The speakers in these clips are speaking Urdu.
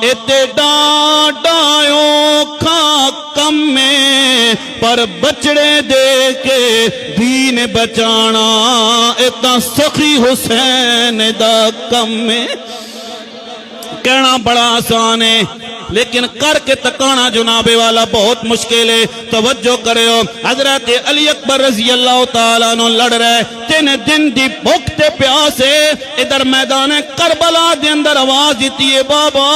اتے ڈانڈایوں کھا کم میں پر بچڑے دے کے دین بچانا اتنا سخی حسین دا کم میں کہنا بڑا آسان ہے لیکن کر کے تکانا جناب والا بہت مشکل ہے توجہ کرو حضرت علی اکبر رضی اللہ تعالیٰ عنہ لڑ رہے 3 دن دی بھوک تے پیاس ہے ادھر میدان کربلا دے اندر آواز دیتی ہے بابا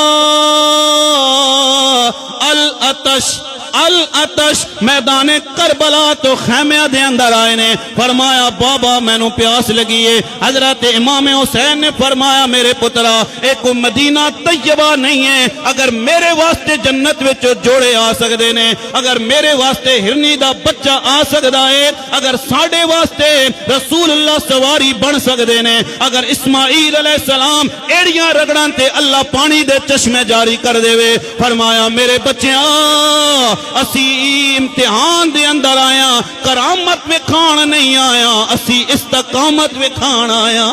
العطش العطش میدان کربلا تو خیمے دے اندر آئے نے فرمایا بابا میں نو پیاس لگی ہے حضرت امام حسین نے فرمایا میرے پترا ایک مدینہ طیبہ نہیں ہے اگر میرے واسطے جنت وچ جوڑے آ سکدے نے اگر میرے واسطے ہرنی دا بچہ آ سکدا ہے اگر ساڈے واسطے رسول اللہ سواری بن سکدے نے اگر اسماعیل علیہ السلام ایڑیاں رگڑاں تے اللہ پانی دے چشمے جاری کر دے وے فرمایا میرے بچیاں اسی امتحان دے اندر آیا کرامت وکھان نہیں آیا اسی استقامت وکھان آیا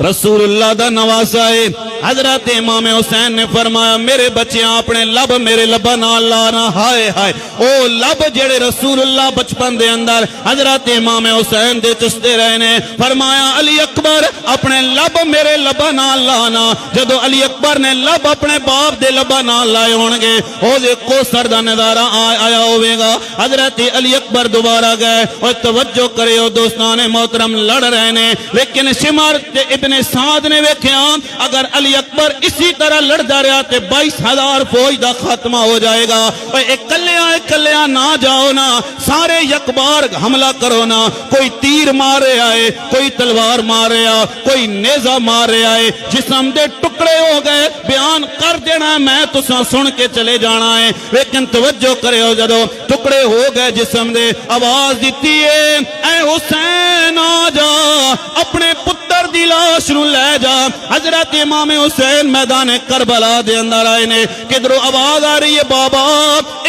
رسول اللہ دا نواسا ہے حضرت امام حسین نے فرمایا میرے بچیاں اپنے لب میرے لبا نال لانا ہائے ہائے او لب جڑے رسول اللہ بچپن دے اندر حضرت امام حسین دے چستے رہے نے فرمایا علی اکبر اپنے لب میرے لبا نال لانا جدو علی اکبر نے لب اپنے باپ دے لبا نال لائے ہونگے او دے کوثر دا نظارہ آیا ہوئے گا حضرت علی اکبر دوبارہ گئے اور توجہ کرے ہو دوستان محترم لڑ رہے نے لیکن شمر ابن سعد نے ویکھیا اگر علی اکبر اسی طرح لڑدا رہا تے 22,000 فوج دا خاتمہ ہو جائے گا اور اکلیاں نہ جاؤ نا سارے یکبار حملہ کرو نا کوئی تیر مارے آئے کوئی تلوار مارے آئے کوئی نیزہ مارے آئے جسم دے ٹکڑے ہو گئے بیان کر دینا میں تساں سن کے چلے جانا ہے لیکن توجہ کرے ہو جدو ٹکڑے ہو گئے جسم دے آواز دیتی ہے اے حسین آ جا اپنے پتر دی لاش نو لے جا حضرت امام حسین میدان کربلا دے اندر آئے نے کدھروں آواز آ رہی ہے بابا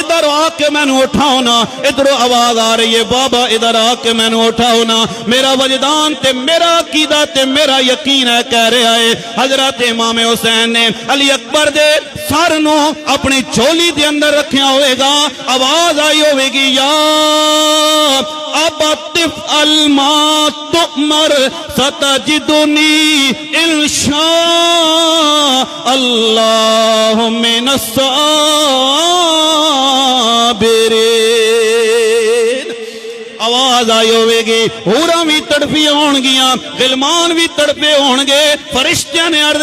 ادھر آ کے میں نو اٹھاؤ نا ادھروں آواز آ رہی ہے بابا ادھر آ کے میں نو اٹھاؤ نا میرا وجدان تے میرا عقیدہ تے میرا یقین ہے کہہ رہا ہے حضرت امام حسین نے علی اکبر دے سر نو اپنی جھولی دے اندر رکھیا ہوئے گا آواز آئی ہوئے گی یا ابا تفعل ما تؤمر ستجدنی انشاء اللہ من الصابرین آواز آئی ہوئے گی حوراں بھی تڑپی ہون گیاں غلمان بھی تڑپے ہون گے فرشتیاں نے عرض